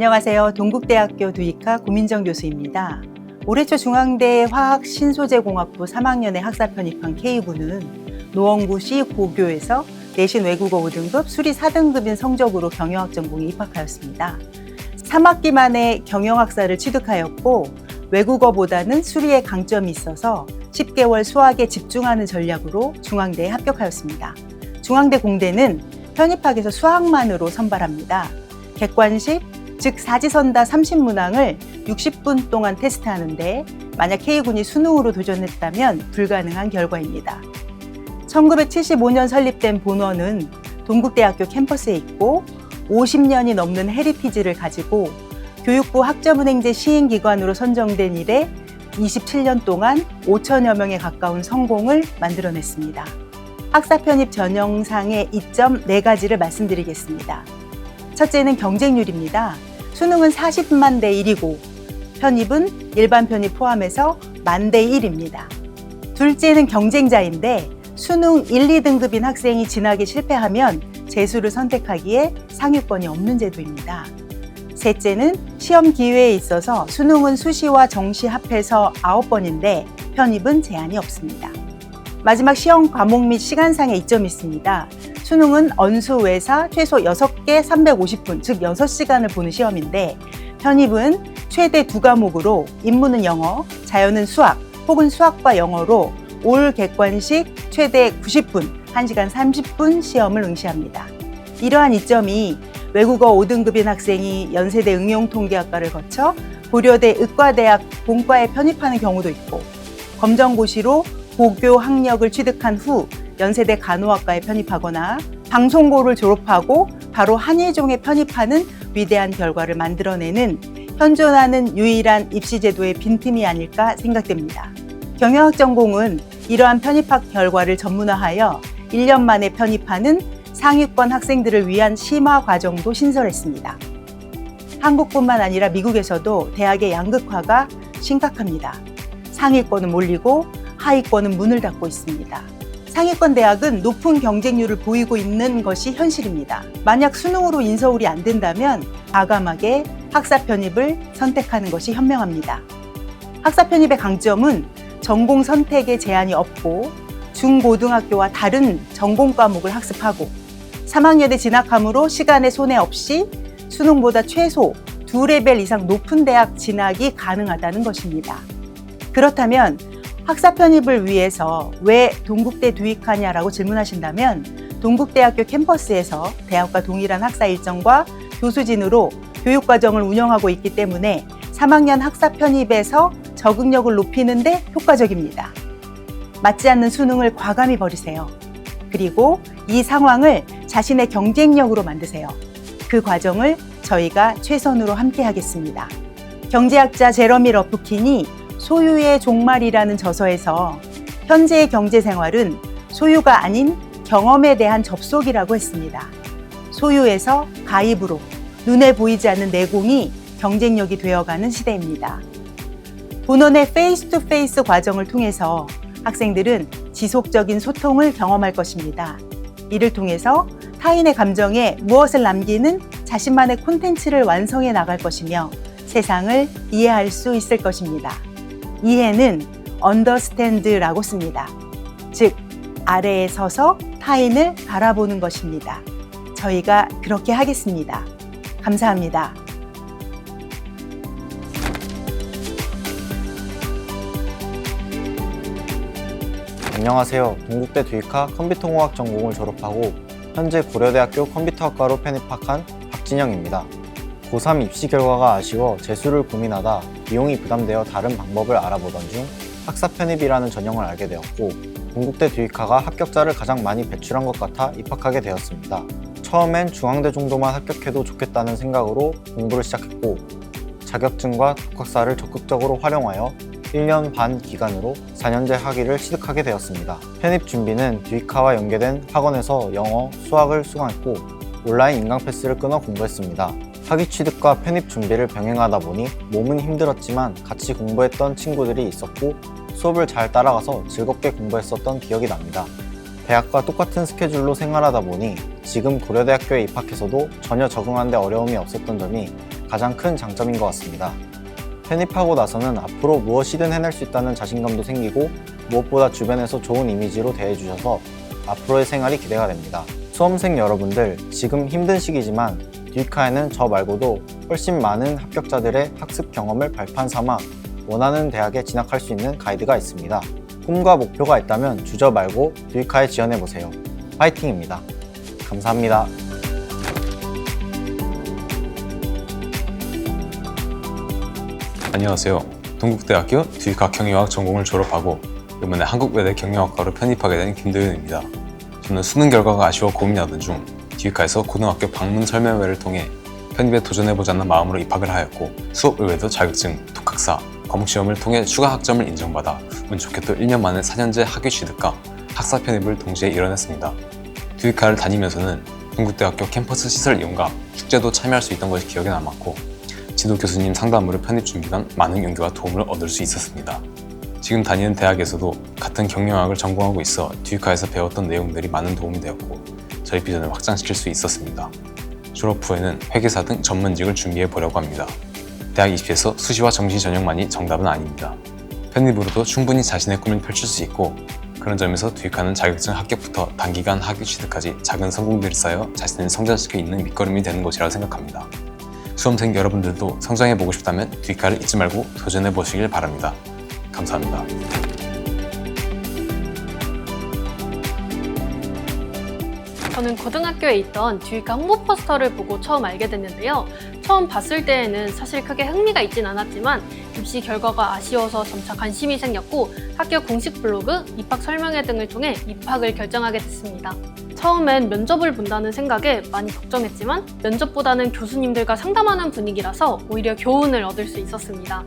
안녕하세요. 동국대학교 두이카 고민정 교수입니다. 올해 초 중앙대 화학신소재공학부 3학년에 학사 편입한 K군은 노원구시 고교에서 내신 외국어 5등급, 수리 4등급인 성적으로 경영학 전공에 입학하였습니다. 3학기 만에 경영학사를 취득하였고 외국어보다는 수리에 강점이 있어서 10개월 수학에 집중하는 전략으로 중앙대에 합격하였습니다. 중앙대 공대는 편입학에서 수학만으로 선발합니다. 객관식, 즉 사지선다 30문항을 60분 동안 테스트하는데 만약 K군이 수능으로 도전했다면 불가능한 결과입니다. 1975년 설립된 본원은 동국대학교 캠퍼스에 있고 50년이 넘는 헤리티지를 가지고 교육부 학점은행제 시행기관으로 선정된 이래 27년 동안 5천여 명에 가까운 성공을 만들어냈습니다. 학사 편입 전형상의 이점 4가지를 말씀드리겠습니다. 첫째는 경쟁률입니다. 수능은 40만 대 1이고 편입은 일반 편입 포함해서 1만 대 1입니다. 둘째는 경쟁자인데 수능 1, 2등급인 학생이 진학에 실패하면 재수를 선택하기에 상위권이 없는 제도입니다. 셋째는 시험 기회에 있어서 수능은 수시와 정시 합해서 9번인데 편입은 제한이 없습니다. 마지막 시험 과목 및 시간상의 이점이 있습니다. 수능은 언수 외사 최소 6개 350분, 즉 6시간을 보는 시험인데 편입은 최대 2과목으로 인문은 영어, 자연은 수학 혹은 수학과 영어로 올 객관식 최대 90분, 1시간 30분 시험을 응시합니다. 이러한 이점이 외국어 5등급인 학생이 연세대 응용통계학과를 거쳐 고려대 의과대학 본과에 편입하는 경우도 있고 검정고시로 고교 학력을 취득한 후 연세대 간호학과에 편입하거나 방송고를 졸업하고 바로 한예종에 편입하는 위대한 결과를 만들어내는 현존하는 유일한 입시제도의 빈틈이 아닐까 생각됩니다. 경영학 전공은 이러한 편입학 결과를 전문화하여 1년 만에 편입하는 상위권 학생들을 위한 심화 과정도 신설했습니다. 한국뿐만 아니라 미국에서도 대학의 양극화가 심각합니다. 상위권은 몰리고 하위권은 문을 닫고 있습니다. 상위권 대학은 높은 경쟁률을 보이고 있는 것이 현실입니다. 만약 수능으로 인서울이 안 된다면 과감하게 학사 편입을 선택하는 것이 현명합니다. 학사 편입의 강점은 전공 선택에 제한이 없고 중고등학교와 다른 전공 과목을 학습하고 3학년에 진학함으로 시간에 손해 없이 수능보다 최소 2레벨 이상 높은 대학 진학이 가능하다는 것입니다. 그렇다면 학사 편입을 위해서 왜 동국대 두이카냐라고 질문하신다면 동국대학교 캠퍼스에서 대학과 동일한 학사 일정과 교수진으로 교육과정을 운영하고 있기 때문에 3학년 학사 편입에서 적응력을 높이는 데 효과적입니다. 맞지 않는 수능을 과감히 버리세요. 그리고 이 상황을 자신의 경쟁력으로 만드세요. 그 과정을 저희가 최선으로 함께 하겠습니다. 경제학자 제러미 러프킨이 소유의 종말이라는 저서에서 현재의 경제생활은 소유가 아닌 경험에 대한 접속이라고 했습니다. 소유에서 가입으로 눈에 보이지 않는 내공이 경쟁력이 되어가는 시대입니다. 본원의 페이스-투-페이스 과정을 통해서 학생들은 지속적인 소통을 경험할 것입니다. 이를 통해서 타인의 감정에 무엇을 남기는 자신만의 콘텐츠를 완성해 나갈 것이며 세상을 이해할 수 있을 것입니다. 이해는 understand라고 씁니다. 즉, 아래에 서서 타인을 바라보는 것입니다. 저희가 그렇게 하겠습니다. 감사합니다. 안녕하세요. 동국대 두이카 컴퓨터공학 전공을 졸업하고 현재 고려대학교 컴퓨터학과로 편입학한 박진영입니다. 고3 입시 결과가 아쉬워 재수를 고민하다 비용이 부담되어 다른 방법을 알아보던 중 학사 편입이라는 전형을 알게 되었고 동국대 두이카가 합격자를 가장 많이 배출한 것 같아 입학하게 되었습니다. 처음엔 중앙대 정도만 합격해도 좋겠다는 생각으로 공부를 시작했고 자격증과 독학사를 적극적으로 활용하여 1년 반 기간으로 4년제 학위를 취득하게 되었습니다. 편입 준비는 두이카와 연계된 학원에서 영어, 수학을 수강했고 온라인 인강 패스를 끊어 공부했습니다. 학위 취득과 편입 준비를 병행하다 보니 몸은 힘들었지만 같이 공부했던 친구들이 있었고 수업을 잘 따라가서 즐겁게 공부했었던 기억이 납니다. 대학과 똑같은 스케줄로 생활하다 보니 지금 고려대학교에 입학해서도 전혀 적응하는 데 어려움이 없었던 점이 가장 큰 장점인 것 같습니다. 편입하고 나서는 앞으로 무엇이든 해낼 수 있다는 자신감도 생기고 무엇보다 주변에서 좋은 이미지로 대해주셔서 앞으로의 생활이 기대가 됩니다. 수험생 여러분들, 지금 힘든 시기지만 듀이카에는 저 말고도 훨씬 많은 합격자들의 학습 경험을 발판 삼아 원하는 대학에 진학할 수 있는 가이드가 있습니다. 꿈과 목표가 있다면 주저 말고 듀이카에 지원해보세요. 파이팅입니다. 감사합니다. 안녕하세요. 동국대학교 듀이카 경영학 전공을 졸업하고 이번에 한국외대 경영학과로 편입하게 된 김도윤입니다. 저는 수능 결과가 아쉬워 고민하던 중 듀이카에서 고등학교 방문 설명회를 통해 편입에 도전해보자는 마음으로 입학을 하였고 수업 외에도 자격증, 독학사, 과목시험을 통해 추가 학점을 인정받아 운 좋게도 1년 만에 4년제 학위 취득과 학사 편입을 동시에 이뤄냈습니다. 듀이카를 다니면서는 동국대학교 캠퍼스 시설 이용과 축제도 참여할 수 있던 것이 기억에 남았고 지도 교수님 상담으로 편입 준비간 많은 용기와 도움을 얻을 수 있었습니다. 지금 다니는 대학에서도 같은 경영학을 전공하고 있어 듀이카에서 배웠던 내용들이 많은 도움이 되었고 저희 비전을 확장시킬 수 있었습니다. 졸업 후에는 회계사 등 전문직을 준비해 보려고 합니다. 대학 입시에서 수시와 정시 전형만이 정답은 아닙니다. 편입으로도 충분히 자신의 꿈을 펼칠 수 있고 그런 점에서 듀이카는 자격증 합격부터 단기간 학위 취득까지 작은 성공들을 쌓여 자신을 성장시켜 있는 밑거름이 되는 곳이라고 생각합니다. 수험생 여러분들도 성장해보고 싶다면 듀이카를 잊지 말고 도전해보시길 바랍니다. 감사합니다. 저는 고등학교에 있던 듀이카 홍보 포스터를 보고 처음 알게 됐는데요. 처음 봤을 때에는 사실 크게 흥미가 있진 않았지만 입시 결과가 아쉬워서 점차 관심이 생겼고 학교 공식 블로그, 입학 설명회 등을 통해 입학을 결정하게 됐습니다. 처음엔 면접을 본다는 생각에 많이 걱정했지만 면접보다는 교수님들과 상담하는 분위기라서 오히려 교훈을 얻을 수 있었습니다.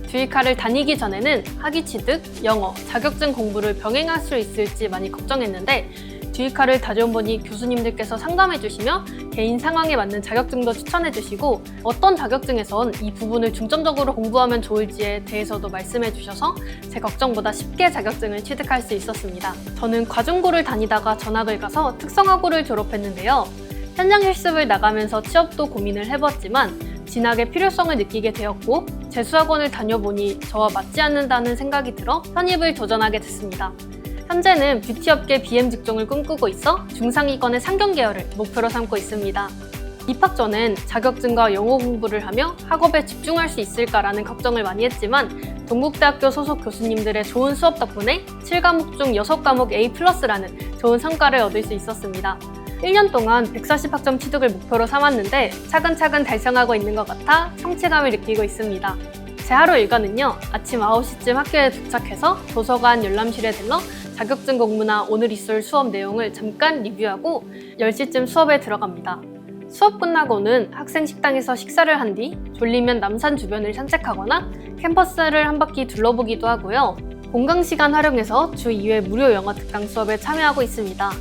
듀이카를 다니기 전에는 학위 취득, 영어, 자격증 공부를 병행할 수 있을지 많이 걱정했는데 듀이카를 다녀보니 교수님들께서 상담해주시며 개인 상황에 맞는 자격증도 추천해주시고 어떤 자격증에선 이 부분을 중점적으로 공부하면 좋을지에 대해서도 말씀해주셔서 제 걱정보다 쉽게 자격증을 취득할 수 있었습니다. 저는 과중고를 다니다가 전학을 가서 특성화고를 졸업했는데요. 현장 실습을 나가면서 취업도 고민을 해봤지만 진학의 필요성을 느끼게 되었고 재수학원을 다녀보니 저와 맞지 않는다는 생각이 들어 편입을 도전하게 됐습니다. 현재는 뷰티업계 BM 직종을 꿈꾸고 있어 중상위권의 상경 계열을 목표로 삼고 있습니다. 입학 전엔 자격증과 영어 공부를 하며 학업에 집중할 수 있을까라는 걱정을 많이 했지만 동국대학교 소속 교수님들의 좋은 수업 덕분에 7과목 중 6과목 A+라는 좋은 성과를 얻을 수 있었습니다. 1년 동안 140학점 취득을 목표로 삼았는데 차근차근 달성하고 있는 것 같아 성취감을 느끼고 있습니다. 제 하루 일과는요, 아침 9시쯤 학교에 도착해서 도서관 열람실에 들러 자격증 공부나 오늘 있을 수업 내용을 잠깐 리뷰하고 10시쯤 수업에 들어갑니다. 수업 끝나고는 학생 식당에서 식사를 한 뒤 졸리면 남산 주변을 산책하거나 캠퍼스를 한 바퀴 둘러보기도 하고요. 공강 시간 활용해서 주 2회 무료 영어 특강 수업에 참여하고 있습니다.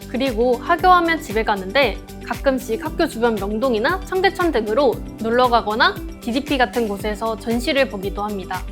그리고 하교하면 집에 가는데 가끔씩 학교 주변 명동이나 청계천 등으로 놀러 가거나 DDP 같은 곳에서 전시를 보기도 합니다.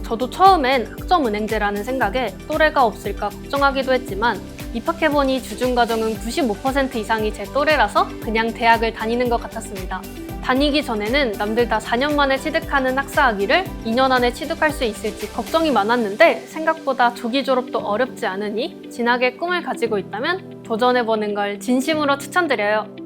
저도 처음엔 학점은행제라는 생각에 또래가 없을까 걱정하기도 했지만 입학해보니 주중과정은 95% 이상이 제 또래라서 그냥 대학을 다니는 것 같았습니다. 다니기 전에는 남들 다 4년 만에 취득하는 학사학위를 2년 안에 취득할 수 있을지 걱정이 많았는데 생각보다 조기 졸업도 어렵지 않으니 진학의 꿈을 가지고 있다면 도전해보는 걸 진심으로 추천드려요.